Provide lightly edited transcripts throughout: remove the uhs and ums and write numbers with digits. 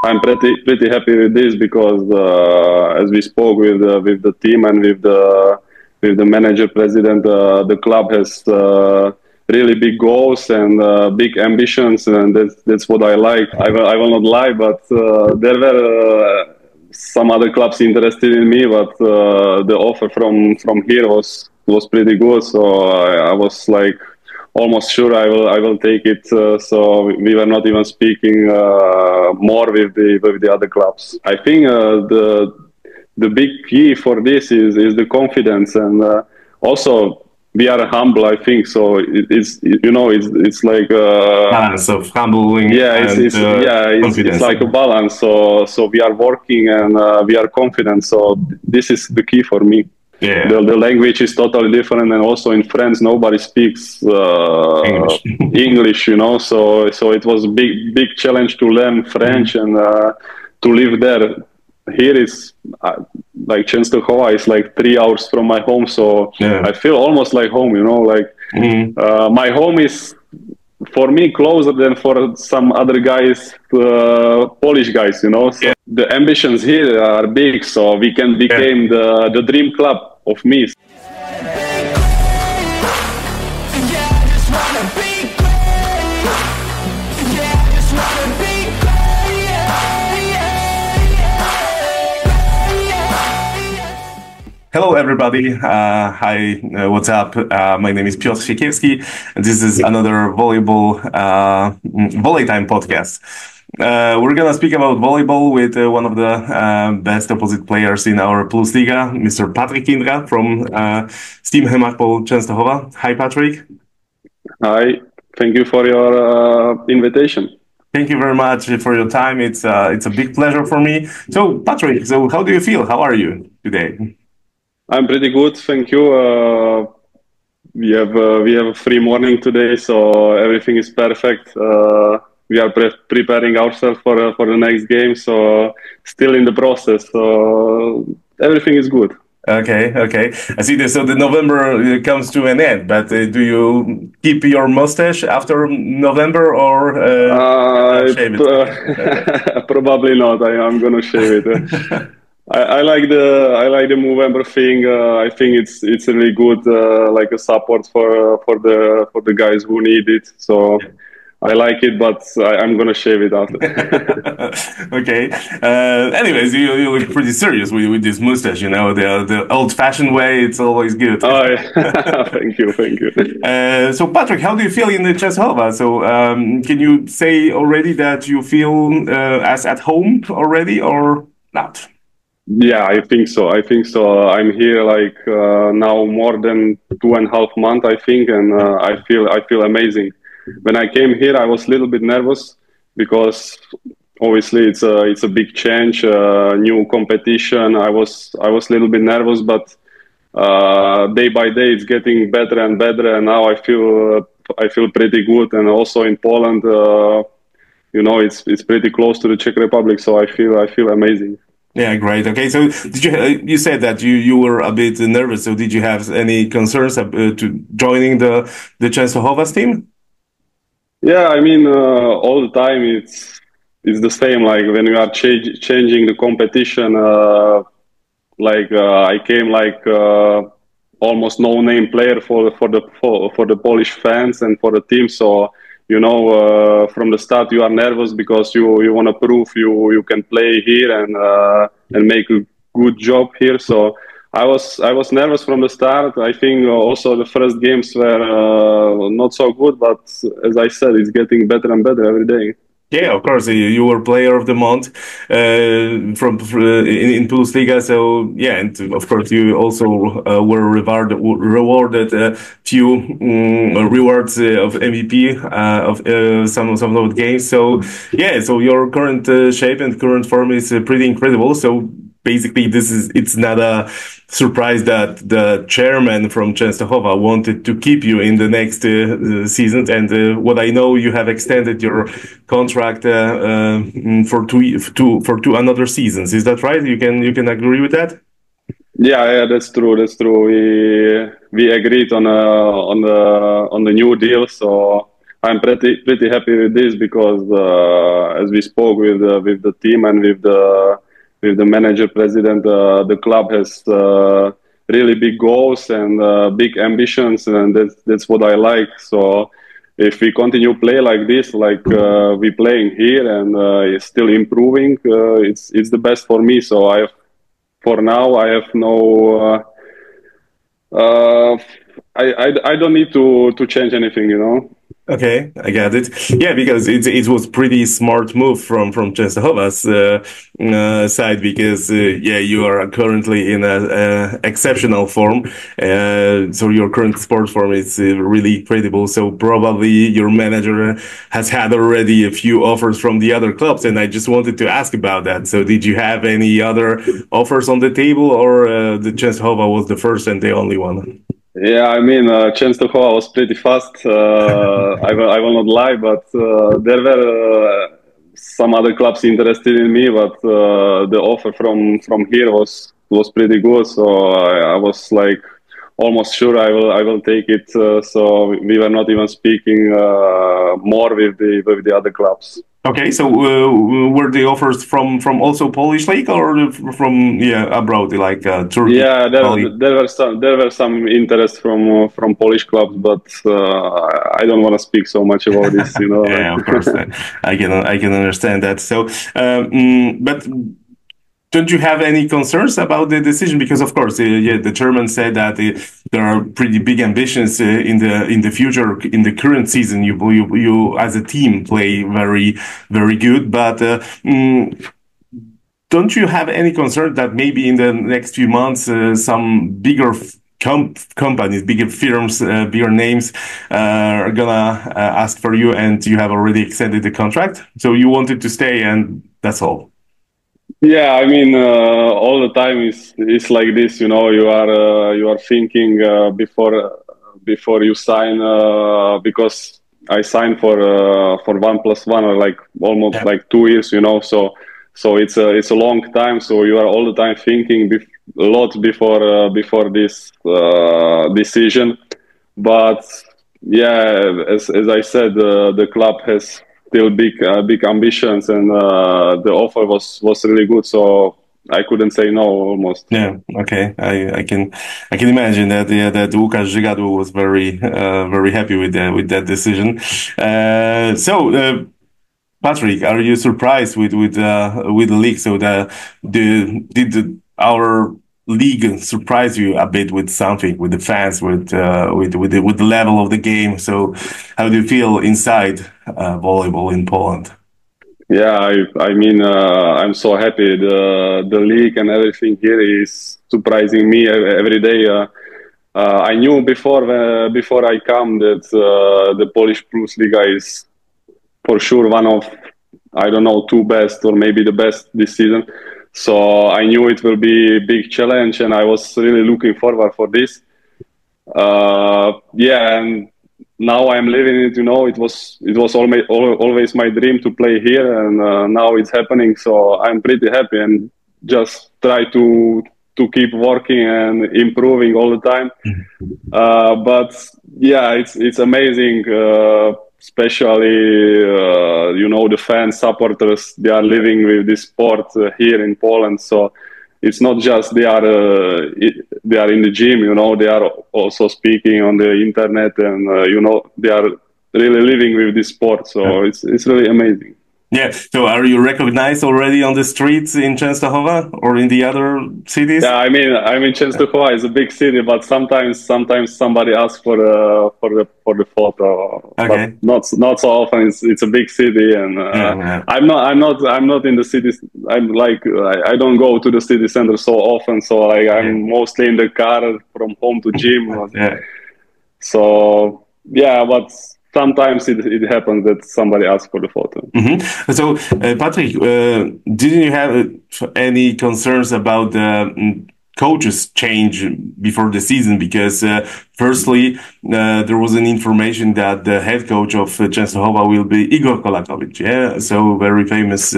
I'm pretty happy with this because as we spoke with the team and with the manager president, the club has really big goals and big ambitions, and that's what I like. I will not lie, but there were some other clubs interested in me, but the offer from here was pretty good. So I was like almost sure I will take it. So we were not even speaking more with the other clubs. I think the big key for this is the confidence, and also we are humble, I think. So it's like balance of humbling. Yeah, confidence. It's like a balance. So we are working and we are confident. So this is the key for me. Yeah. The language is totally different, and also in France nobody speaks English. English, So it was a big challenge to learn French and to live there. Here is like Częstochowę is like 3 hours from my home, so yeah. I feel almost like home. My home is for me closer than for some other guys, Polish guys. So yeah. The ambitions here are big, so we can become the dream club of me. Hello, everybody. Hi, what's up? My name is Piotr Siekiewski, and this is another volley time podcast. We're going to speak about volleyball with one of the best opposite players in our PlusLiga, Mr. Patrik Indra from Steam Hemarpol Częstochowa. Hi, Patrik. Hi. Thank you for your invitation. Thank you very much for your time. It's a big pleasure for me. So, Patrik, how do you feel? How are you today? I'm pretty good, thank you. We have a free morning today, so everything is perfect. We are preparing ourselves for the next game, so still in the process. So everything is good. Okay. I see this. So the November comes to an end, but do you keep your mustache after November or shave it? Probably not. I'm gonna shave it. I like the Movember thing. I think it's really good, like a support for the guys who need it. So I like it, but I'm gonna shave it after. Okay. Anyways, you look pretty serious with this mustache. The old-fashioned way. It's always good. Oh, yeah. Thank you. So, Patrik, how do you feel in the Częstochowę? So, can you say already that you feel as at home already, or not? Yeah, I think so. I'm here like now more than 2.5 months, I think, and I feel amazing. When I came here, I was a little bit nervous because obviously it's a big change, new competition. I was a little bit nervous, but day by day it's getting better and better, and now I feel pretty good. And also in Poland, it's pretty close to the Czech Republic, so I feel amazing. Yeah, great. Okay, so you said that you were a bit nervous. So did you have any concerns to joining the Częstochowę team? Yeah, I mean, all the time it's the same. Like when you are changing the competition, I came like almost no-name player for the Polish fans and for the team. So from the start you are nervous because you want to prove you can play here and make a good job here. So I was nervous from the start. I think also the first games were not so good, but as I said, it's getting better and better every day. Yeah, of course, you were player of the month in PlusLiga. So yeah, and of course you also were rewarded a few rewards of MVP of some of those games. So yeah, so your current shape and current form is pretty incredible. So basically, it's not a surprise that the chairman from Częstochowa wanted to keep you in the next season. And what I know, you have extended your contract for two another seasons. Is that right? You can agree with that? Yeah, that's true. We agreed on the new deal. So I'm pretty happy with this because as we spoke with the team and with the manager president, the club has really big goals and big ambitions, and that's what I like. So if we continue play like this, like we playing here, and it's still improving, it's the best for me. So for now I have no. I don't need to change anything, you know. Okay, I got it. Yeah, because it was pretty smart move from Częstochowę's side, because yeah, you are currently in a exceptional form. So your current sport form is really incredible. So probably your manager has had already a few offers from the other clubs, and I just wanted to ask about that. So did you have any other offers on the table, or the Częstochowa was the first and the only one? Yeah, I mean, Częstochową was pretty fast. I will not lie, but there were some other clubs interested in me, but the offer from here was pretty good. So I was like almost sure I will take it. So we were not even speaking more with the other clubs. Okay, so were the offers from also Polish league, or from abroad, like Turkey? Yeah, there were some interest from Polish clubs, but I don't want to speak so much about this, you know. Yeah, of course, I can understand that. So, but don't you have any concerns about the decision? Because of course, yeah, the chairman said that there are pretty big ambitions in the future. In the current season, you as a team play very good, but don't you have any concern that maybe in the next few months some bigger companies, bigger firms, bigger names are gonna ask for you, and you have already extended the contract, so you wanted to stay, and that's all? Yeah, I mean, all the time is like this, you know. You are thinking before you sign, because I signed for 1+1, or like almost like 2 years, you know. So it's a long time. So you are all the time thinking a lot before this decision. But yeah, as I said, the club has still big ambitions, and the offer was really good, so I couldn't say no almost. Yeah, okay, I can imagine that. Yeah, that Łukasz Żygadło was very happy with that decision. So Patrik, are you surprised with the league? So did our league surprise you a bit with something, with the fans, with the level of the game? So how do you feel inside volleyball in Poland? Yeah, I mean, I'm so happy. The league and everything here is surprising me every day. I knew before I come that the Polish PlusLiga is for sure one of, I don't know, 2 best or maybe the best this season. So I knew it will be a big challenge, and I was really looking forward for this. Yeah, and now I'm living it. You know, it was always my dream to play here, and now it's happening. So I'm pretty happy, and just try to keep working and improving all the time. But yeah, it's amazing. Especially, you know, the fans, supporters, they are living with this sport here in Poland. So it's not just they are in the gym, you know, they are also speaking on the internet, and you know, they are really living with this sport. So it's really amazing. Yeah. So are you recognized already on the streets in Częstochowa or in the other cities? Yeah, I mean, Częstochowa is a big city, but sometimes somebody asks for the photo. Okay. But not so often. It's a big city, and I'm not in the cities. I'm like I don't go to the city center so often. So like I'm mostly in the car from home to gym. Yeah. So yeah, but sometimes it happens that somebody asks for the photo. Mm-hmm. So, Patrik, didn't you have any concerns about the coaches change before the season? Because firstly, there was an information that the head coach of Częstochowa will be Igor Kolakowicz. Yeah, so very famous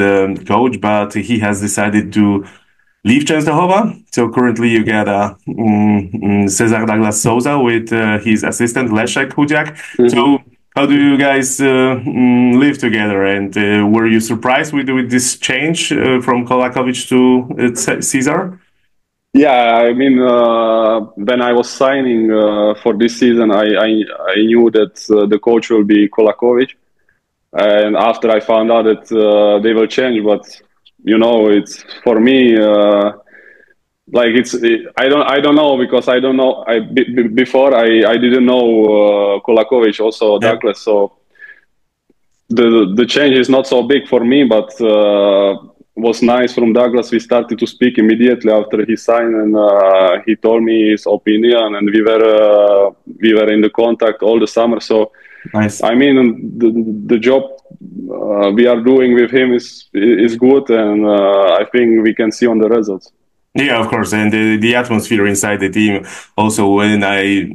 coach, but he has decided to leave Częstochowa. So currently you get Cesarem Douglasem Souzą with his assistant Leszek Chudziak. Mm-hmm. So How do you guys live together? And were you surprised with this change from Kolakovic to Cesar? Yeah, I mean, when I was signing for this season, I knew that the coach will be Kolakovic. And after I found out that they will change, but you know, it's for me, like I don't know, because I don't know. Before I didn't know Kolakovic, also Yeah. Douglas, so the change is not so big for me, but was nice from Douglas. We started to speak immediately after he signed, and he told me his opinion, and we were in the contact all the summer. So Nice. I mean, the job we are doing with him is good, and I think we can see on the results. Yeah, of course, and the atmosphere inside the team. Also, when I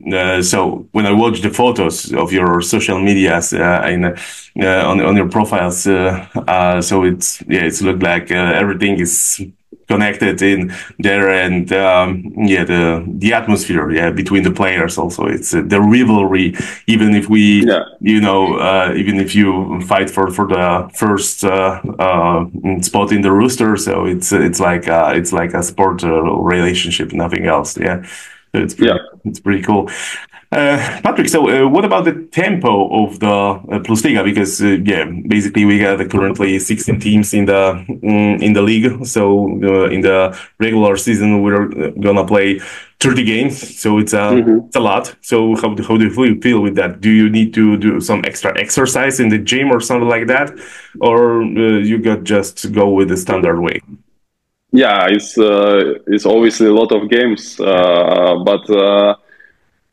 watched the photos of your social medias on your profiles, so it's looked like everything is connected in there, and the atmosphere between the players. Also, it's the rivalry. Even if we even if you fight for the first spot in the rooster, so it's like a sport relationship, nothing else. Yeah, so it's pretty cool. Patrick, so what about the tempo of the PlusLiga? Because basically we have currently 16 teams in the league. So in the regular season we're gonna play 30 games. So it's a lot. So how do you feel with that? Do you need to do some extra exercise in the gym or something like that, or you got just to go with the standard way? Yeah, it's obviously a lot of games, but.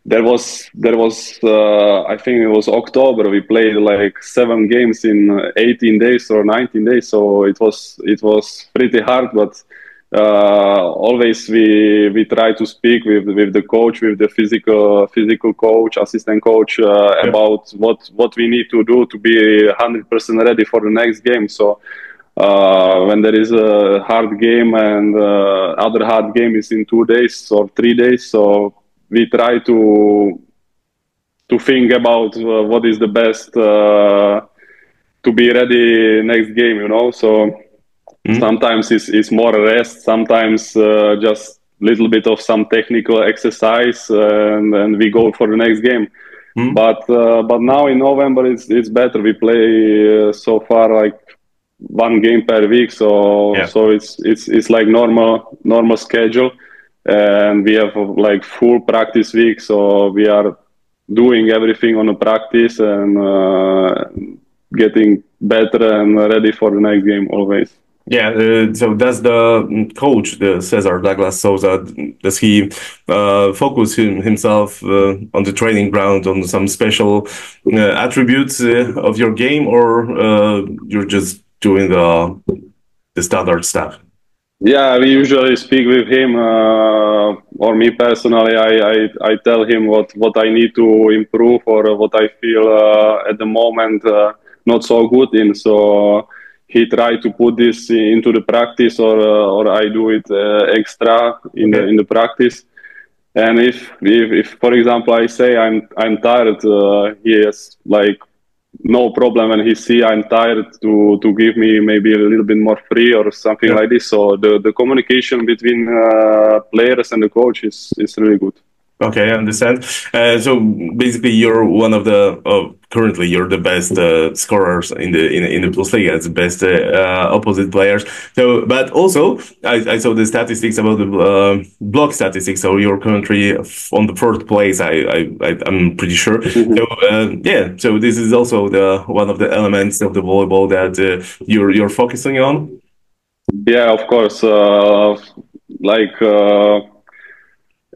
There was I think it was October. We played like 7 games in 18 days or 19 days, so it was pretty hard. But always we try to speak with the coach, with the physical coach, assistant coach, about what we need to do to be 100% ready for the next game. So when there is a hard game and other hard game is in 2 days or 3 days, so we try to think about what is the best to be ready next game, you know. So sometimes it's more rest, sometimes just little bit of some technical exercise, and we go for the next game. But now in November it's better. We play so far like 1 game per week, so it's like normal schedule. And we have like full practice week, so we are doing everything on the practice and getting better and ready for the next game always. Yeah, so does the coach, the Cesarem Douglasem Souzą, does he focus himself on the training ground on some special attributes of your game, or you're just doing the standard stuff? Yeah, we usually speak with him, or me personally. I tell him what I need to improve or what I feel at the moment not so good in. So he tried to put this into the practice, or I do it extra in the practice. And if for example I say I'm tired, he has like no problem when he see I'm tired to give me maybe a little bit more free or something like this. So the communication between players and the coach is really good. Okay, I understand. So basically, you're one of the currently you're the best scorers in the PlusLiga. It's the best opposite players. So, but also I saw the statistics about the block statistics. So you're currently on the first place. I'm pretty sure. So so this is also the one of the elements of the volleyball that you're focusing on. Yeah, of course.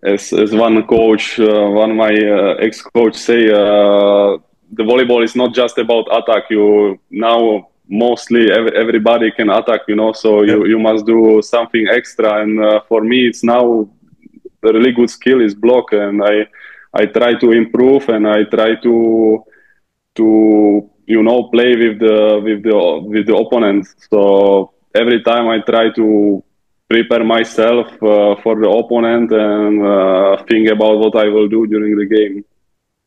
As one coach, one of my ex-coach say, the volleyball is not just about attack. You now mostly everybody can attack, you know. So you must do something extra. And for me, it's now a really good skill is block, and I try to improve, and I try to you know play with the opponent. So every time I try to prepare myself for the opponent and think about what I will do during the game.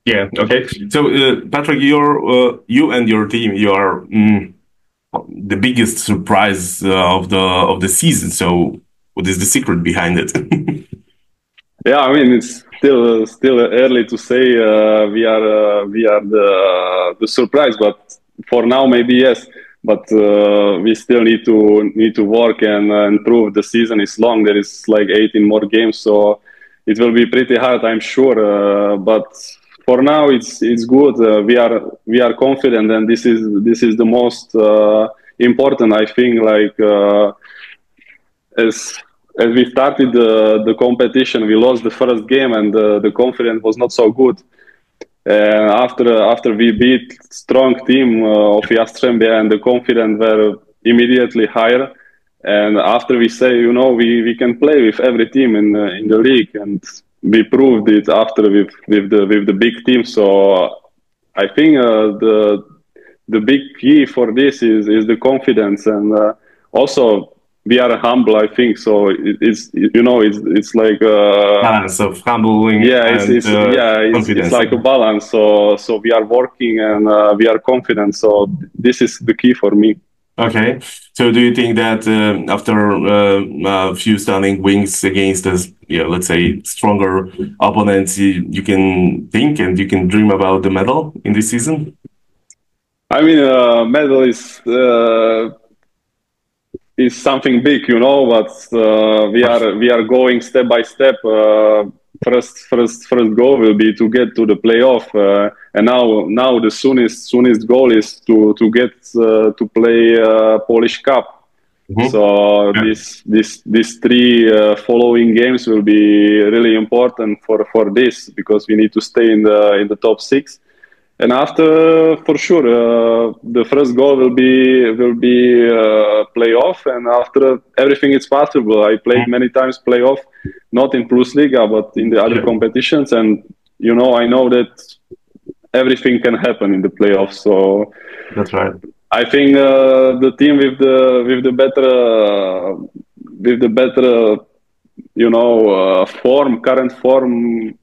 Yeah. Okay. So, Patrick, you and your team, you are the biggest surprise of the season. So, what is the secret behind it? Yeah, I mean it's still early to say we are the surprise, but for now maybe yes. But we still need to work and improve. The season is long. There is like 18 more games, so it will be pretty hard, I'm sure. But for now, it's good. We are confident, and this is the most important, I think. Like as as we started the competition, we lost the first game, and the confidence was not so good. And after we beat strong team of Jastrzębie, and the confidence were immediately higher. And after we say, we can play with every team in the league, and we proved it after with the big team. So I think the big key for this is the confidence, and also we are humble, I think. So it's like Balance of humbling it's like a balance. So we are working, and we are confident. So this is the key for me. Okay. So do you think that after a few stunning wins against us, let's say stronger opponents, you can think and you can dream about the medal in this season? I mean, medal is something big, but we are going step by step. First goal will be to get to the playoff, and now the soonest goal is to get to play Polish Cup. Mm-hmm. So these three following games will be really important for this, because we need to stay in the top 6. And after, for sure, the first goal will be playoff, and after everything is possible. I played many times playoff, not in PlusLiga, but in the other competitions, and I know that everything can happen in the playoffs. So that's right. I think the team with the better current form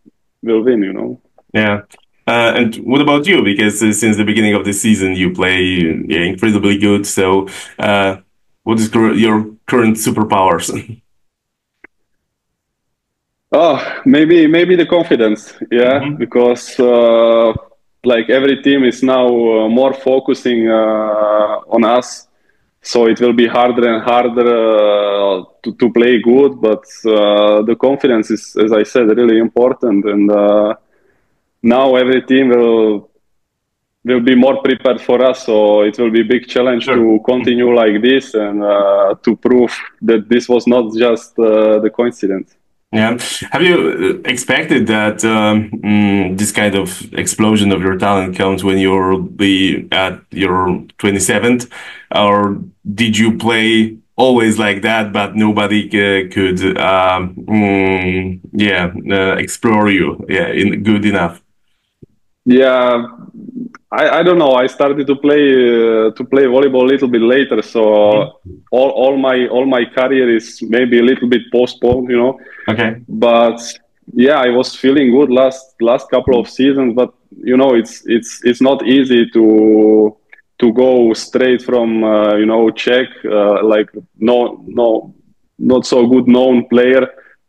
will win. Yeah. And what about you? Because since the beginning of the season, you play incredibly good. So, what is your current superpowers? Oh, maybe the confidence. Yeah, because like every team is now more focusing on us, so it will be harder and harder to play good. But the confidence is, as I said, really important, and now every team will be more prepared for us, so it will be a big challenge to continue like this, and to prove that this was not just the coincidence. Yeah. Have you expected that this kind of explosion of your talent comes when you'll be at your 27th, or did you play always like that, but nobody could explore you good enough? Yeah, I don't know. I started to play volleyball a little bit later, so all my career is maybe a little bit postponed, Okay. But yeah, I was feeling good last couple of seasons, but it's not easy to go straight from Czech, like not so good known player,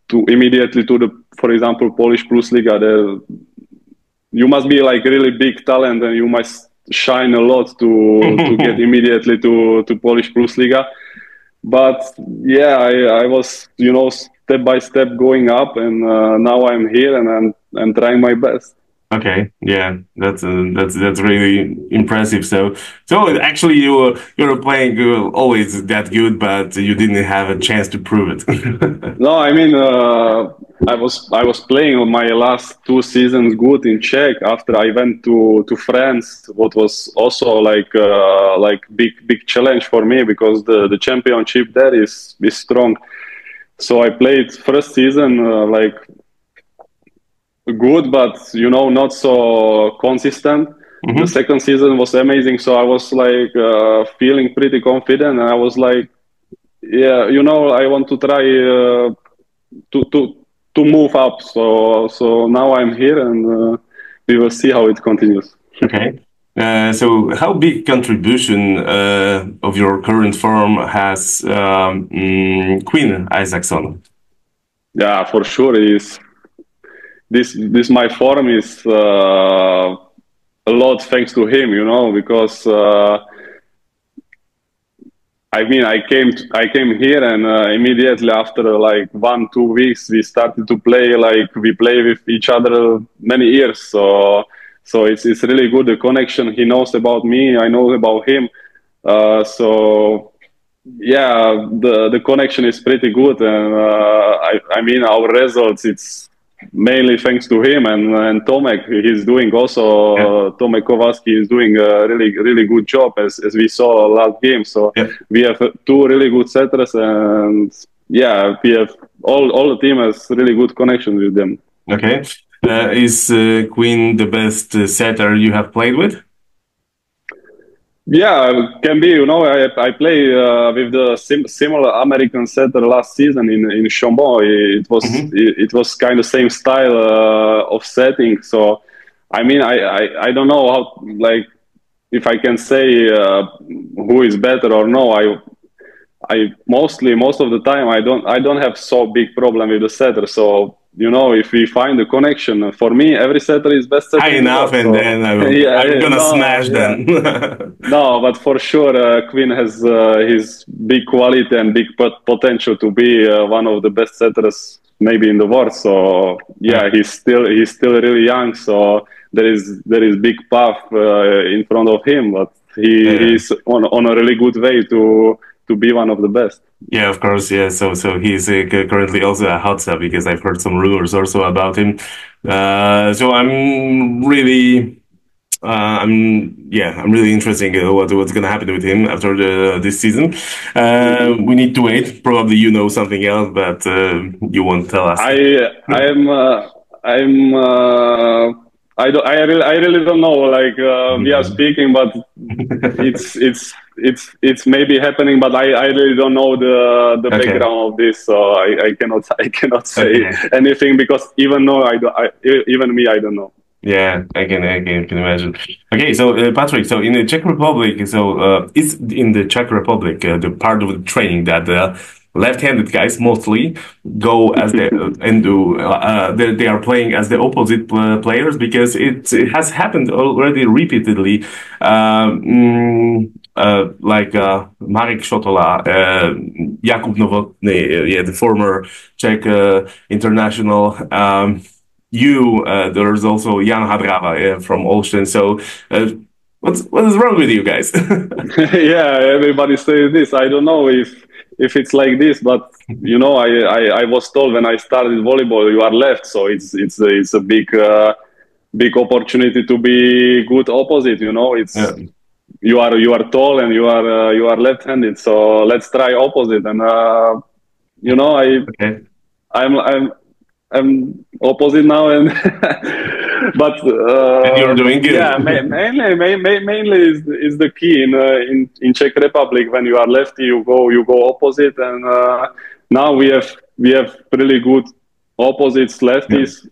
to immediately to the, for example, Polish PlusLiga. You must be like really big talent, and you must shine a lot to get immediately to Polish PlusLiga. But yeah, I was step by step going up, and now I'm here, and I'm trying my best. Okay, yeah, that's really impressive. So actually, you were playing always that good, but you didn't have a chance to prove it. No, I mean, I was playing my last 2 seasons good in Czech. After I went to France, what was also like big challenge for me, because the championship there is strong. So I played first season like good, but not so consistent. The second season was amazing, so I was like feeling pretty confident, and I was like, yeah, I want to try to move up. So now I'm here, and we will see how it continues. Okay. So how big contribution of your current form has Quinn Isaacson? Yeah, for sure. This my form is a lot thanks to him, you know, because I mean, I came here, and immediately after like 1-2 weeks, we started to play like we play with each other many years. So it's really good, the connection. He knows about me, I know about him. So yeah, the connection is pretty good, and I mean, our results, it's mainly thanks to him and Tomek. He's doing also Tomek Kowalski is doing a really good job, as we saw last game. So we have two really good setters, and yeah, we have all the team has really good connections with them. Okay, is Quinn the best setter you have played with? Yeah, can be. You know, I play with the similar American setter last season in Chambon. It was kind of same style of setting. So, I mean, I don't know how, like, if I can say who is better or no. I most of the time I don't have so big problem with the setter. So, you know, if we find a connection, for me, every setter is best setter. High enough, and so, then I'm gonna smash them. No, but for sure, Quinn has his big quality and big potential to be one of the best setters maybe in the world. So yeah, he's still really young. So there is big path in front of him, but he's on a really good way to be one of the best. Yeah, of course. Yeah, so he's currently also a hot sub, because I've heard some rumors also about him. So I'm really, I'm really interested in what's going to happen with him after this season. We need to wait. Probably you know something else, but you won't tell us. I really don't know. Like we are speaking, but it's maybe happening, but I really don't know the background of this, so I cannot say anything, because even me, I don't know. Yeah, I can imagine. Okay, so Patrik, so in the Czech Republic, so is in the Czech Republic the part of the training that left-handed guys mostly go as they they are playing as the opposite players, because it has happened already repeatedly. Like Marek Shotola, Jakub Novotny, the former Czech international. There's also Jan Hadrava from Olsztyn. So what is wrong with you guys? Yeah, everybody says this. I don't know if it's like this, but you know, I was told when I started volleyball, you are left, so it's a big opportunity to be good opposite. You know, it's you are tall and you are left-handed, so let's try opposite. And you know, I'm opposite now, and but and you're doing good. Yeah, mainly is the key in Czech Republic. When you are lefty, you go opposite, and now we have really good opposites, lefties,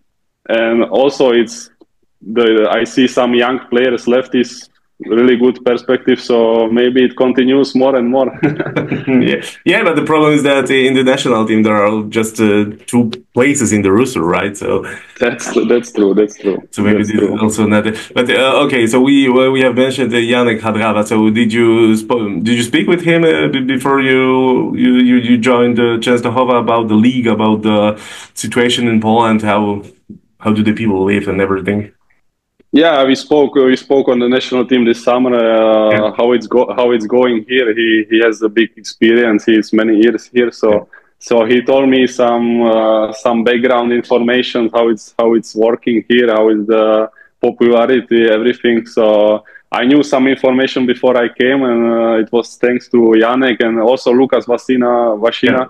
and also I see some young players, lefties, really good perspective, so maybe it continues more and more. yeah, but the problem is that in the national team there are just 2 places in the roster, right? So that's true. So maybe this is also not. But okay, so we have mentioned Janek Hadrava. So did you speak with him before you joined Częstochowę about the league, about the situation in Poland, how do the people live and everything? Yeah, we spoke on the national team this summer. How it's going here. He has a big experience. He's many years here, so he told me some background information, how it's working here, how is the popularity, everything. So I knew some information before I came, and it was thanks to Janek, and also Lukas Vashina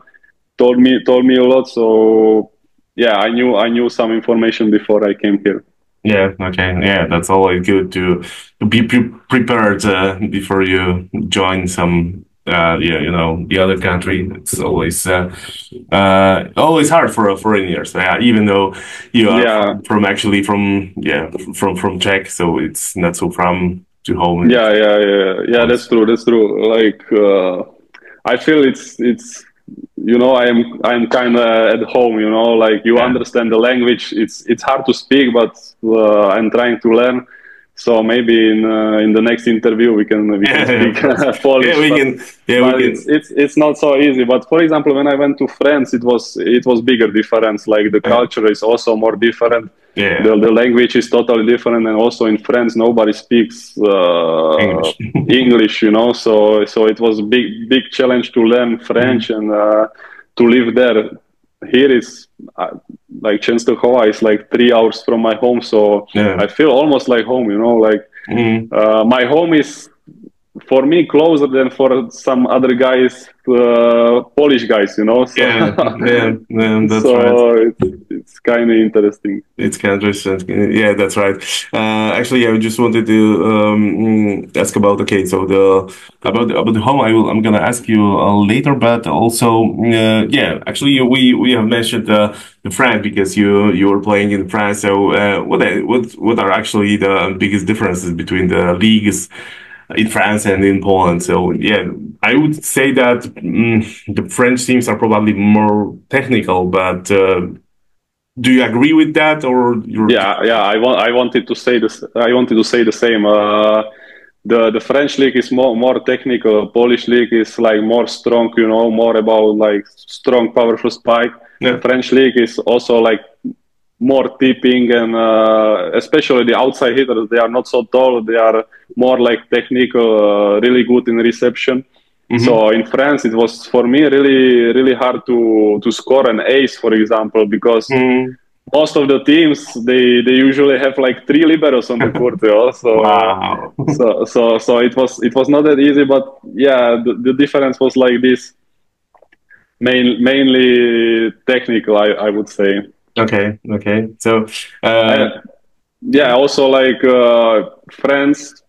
told me a lot. So yeah, I knew some information before I came here. Yeah, okay. Yeah, that's always good to be prepared before you join some yeah, you know, the other country. It's always hard for foreigners. Even though you are Yeah. from actually from from Czech, so it's not so from to home. Yeah. That's true. That's true. Like I feel it's you know I'm kind of at home. You know, like you understand the language. It's hard to speak, but I'm trying to learn. So maybe in the next interview we can speak Polish. But it's not so easy. But for example, when I went to France, it was bigger difference. Like the culture is also more different. Yeah. The language is totally different, and also in France nobody speaks English. English, you know. So it was big challenge to learn French and to live there. Here is like Częstochowa is like 3 hours from my home, so I feel almost like home, you know. Like my home is for me closer than for some other guys, Polish guys, you know. So, that's so right. It's kind of interesting. It's kind of interesting. Yeah, that's right. Actually, I just wanted to ask about so about the home. I'm gonna ask you later, but also actually we have mentioned the France because you were playing in France. So what are actually the biggest differences between the leagues in France and in Poland? So yeah, I would say that the French teams are probably more technical, but do you agree with that, or you're... I wanted to say this. I wanted to say the same. The French league is more technical. Polish league is like more strong. You know, more about like strong, powerful spike. Yeah. French league is also like more tipping, and especially the outside hitters. They are not so tall. They are more like technical, really good in reception. So in France, it was for me really hard to score an ace, for example, because most of the teams they usually have like 3 liberos on the court. So wow. so it was not that easy, but yeah, the difference was like this, mainly technical, I would say. Okay. So also like France,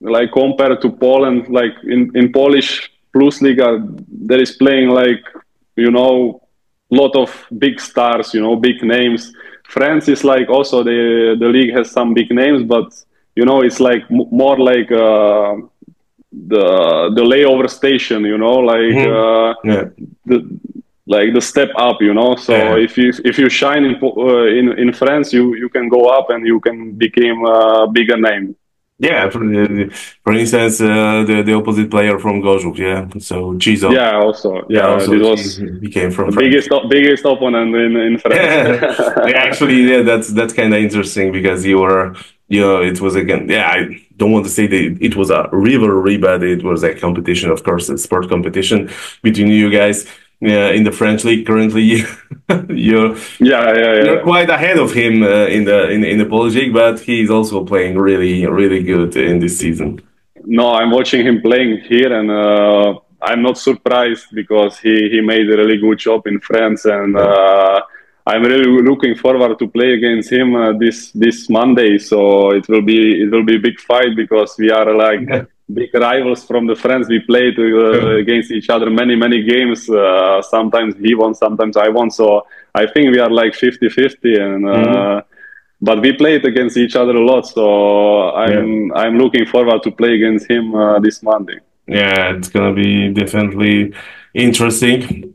like compared to Poland, like in Polish PlusLiga, there is playing like, you know, lot of big stars, you know, big names. France is like also the league has some big names, but you know, it's like more like the layover station, you know, like the step up, you know. So if you shine in France, you can go up and you can become a bigger name. Yeah, for instance, the opposite player from Gorzów, so Chizo. Also it was he came from the biggest opponent in France. Actually, that's kind of interesting because you were, you know, it was again, I don't want to say that it was a rivalry, but it was a competition, of course, a sport competition between you guys. In the French league currently, you're quite ahead of him in the Polish league, but he's also playing really good in this season. No, I'm watching him playing here, and I'm not surprised because he made a really good job in France, and I'm really looking forward to play against him this Monday. So it will be a big fight because we are like big rivals from the France. We played against each other many games. Sometimes he won, sometimes I won. So I think we are like 50-50, and but we played against each other a lot. So I'm looking forward to play against him this Monday. Yeah, it's gonna be definitely interesting.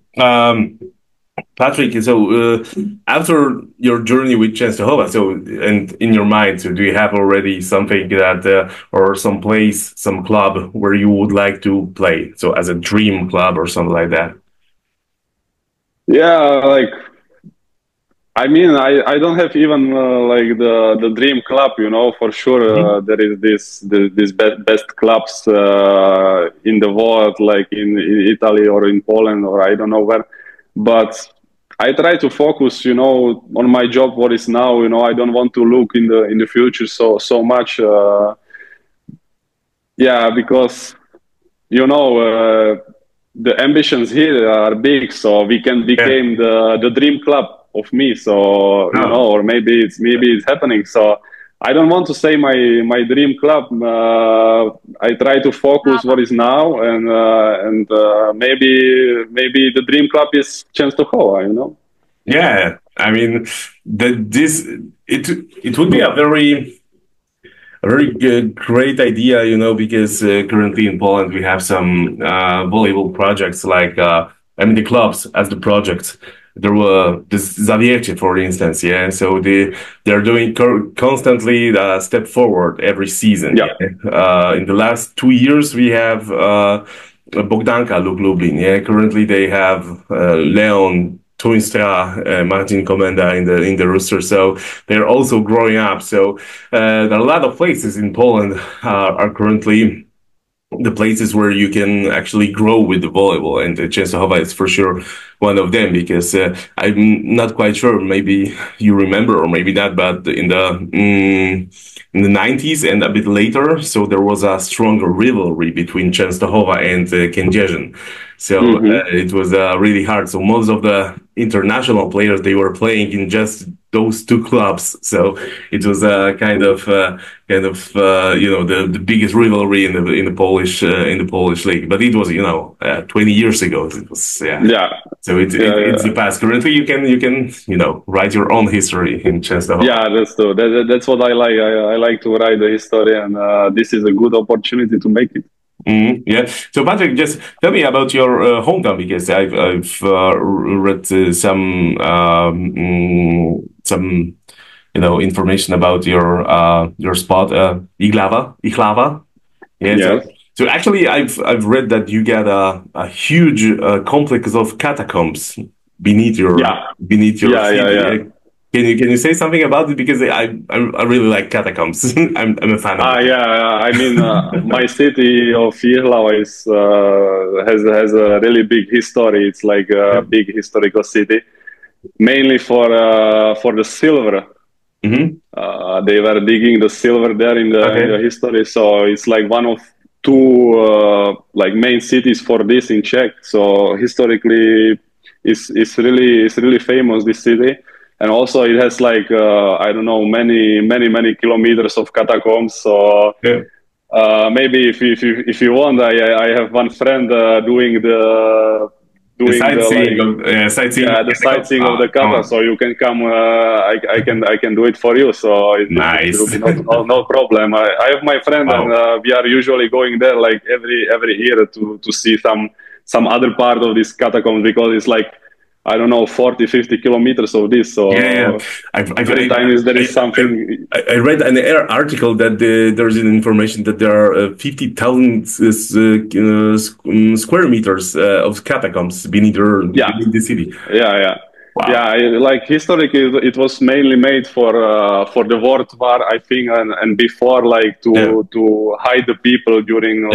Patrik, so after your journey with Częstochowę, and in your mind, so do you have already something that or some place, some club where you would like to play? So as a dream club or something like that? Yeah, like I mean, I don't have even like the dream club, you know. For sure, there is this best clubs in the world, like in Italy or in Poland or I don't know where, but I try to focus, you know, on my job. What is now, you know. I don't want to look in the future so much. Because you know the ambitions here are big, so we can become the dream club of me. So you know, or maybe it's happening. So I don't want to say my dream club. I try to focus what is now, and maybe the dream club is Częstochowa, you know. Yeah, I mean, it would be a very great idea, you know, because currently in Poland we have some volleyball projects like I mean the clubs as the projects. There were this Zamierza, for instance, yeah. So they're doing constantly a step forward every season. Yeah. In the last 2 years, we have Bogdanka Lublin. Yeah. Currently, they have Leon Tuinstra, Martin Komenda in the roster. So they're also growing up. So there are a lot of places in Poland are currently the places where you can actually grow with the volleyball, and Częstochowa is for sure one of them, because I'm not quite sure, maybe you remember or maybe not, but in the 90s and a bit later, so there was a stronger rivalry between Częstochowa and Kędzierzyn. So it was really hard. So most of the international players, they were playing in just those two clubs. So it was kind of you know, the biggest rivalry in the Polish league. But it was, you know, 20 years ago. It was yeah. So it's the past. Currently, you can you know, write your own history in Częstochowa. Yeah, that's true. That's what I like. I like to write the history, and this is a good opportunity to make it. Yeah. So Patrik, just tell me about your hometown, because I've read some you know, information about your spot, Ichlawa. Yeah. Yes. So actually, I've read that you got a huge complex of catacombs beneath your city. Can you say something about it, because I really like catacombs. I'm a fan of it. Yeah. I mean, my city of Ichlawa is has a really big history. It's like a big historical city, mainly for the silver. They were digging the silver there in the history, so it's like one of two like main cities for this in Czech. So historically, it's really famous, this city. And also it has like I don't know, many kilometers of catacombs. So maybe if you want, I have one friend doing the sightseeing of the catacombs. So you can come. I can do it for you. So it will be no problem. I have my friend, and we are usually going there like every year to see some other part of this catacombs, because it's like, I don't know, 40-50 kilometers of this. So every time there is something. I read an article that there's an information that there are 50,000 square meters of catacombs beneath the city. Yeah. Wow. Yeah, like historically, it was mainly made for the World War, I think, and before, like to hide the people during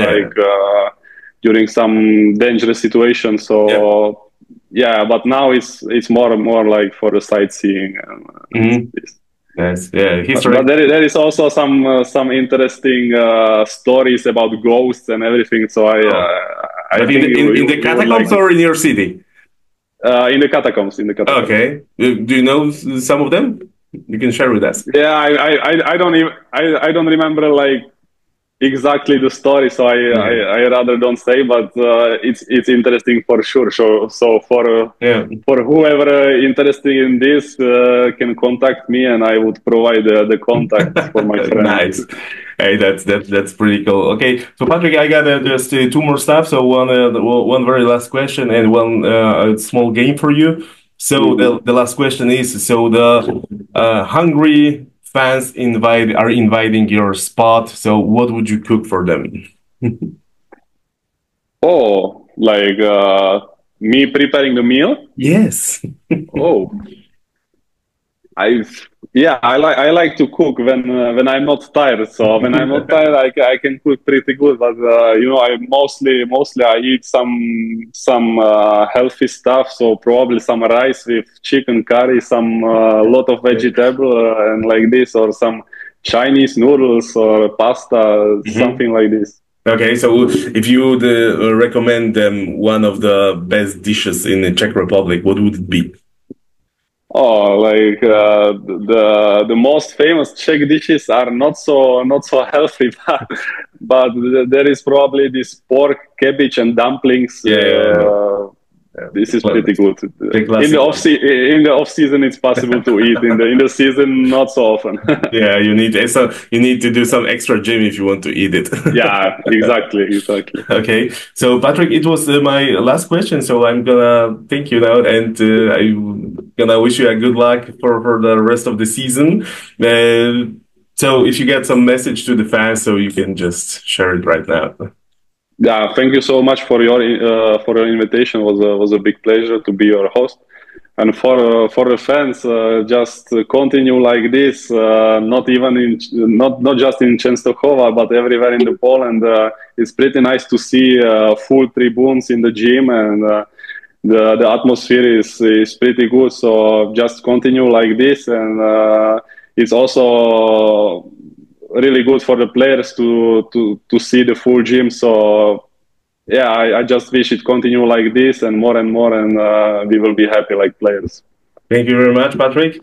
during some dangerous situations. So. Yeah, but now it's more and more like for the sightseeing. Yes, history. But there is also some interesting stories about ghosts and everything. So I think in the catacombs or in your city? In the catacombs. Okay. Do you know some of them? You can share with us. Yeah, I don't remember like exactly the story, so I rather don't say, but it's interesting for sure. So for whoever interested in this can contact me, and I would provide the contact for my friend. Nice. Hey, that's pretty cool. Okay, so Patrik, I got just two more stuff. So one very last question and one small game for you. So the last question is, so the Hungry fans are inviting your spot. So what would you cook for them? Oh, like me preparing the meal? Yes. Oh, I like to cook when I'm not tired. So when I'm not tired, I can cook pretty good. But you know, I mostly I eat some healthy stuff. So probably some rice with chicken curry, some lot of vegetable and like this, or some Chinese noodles or pasta, something like this. Okay, so if you would recommend them one of the best dishes in the Czech Republic, what would it be? Oh, like the most famous Czech dishes are not so healthy, but there is probably this pork, cabbage, and dumplings. Yeah. This is pretty good. In the off season, it's possible to eat. In the season, not so often. Yeah, you need to do some extra gym if you want to eat it. Yeah, exactly. Okay, so Patrick, it was my last question, so I'm gonna thank you now, and I'm gonna wish you a good luck for the rest of the season. So if you get some message to the fans, so you can just share it right now. Yeah, thank you so much for your invitation. It was a big pleasure to be your host. And for the fans, just continue like this. Not just in Częstochowa, but everywhere in the Poland. It's pretty nice to see full tribunes in the gym, and the atmosphere is pretty good. So just continue like this, and it's also really good for the players to see the full gym. So yeah, I just wish it continue like this and more, and we will be happy like players. Thank you very much, Patrick.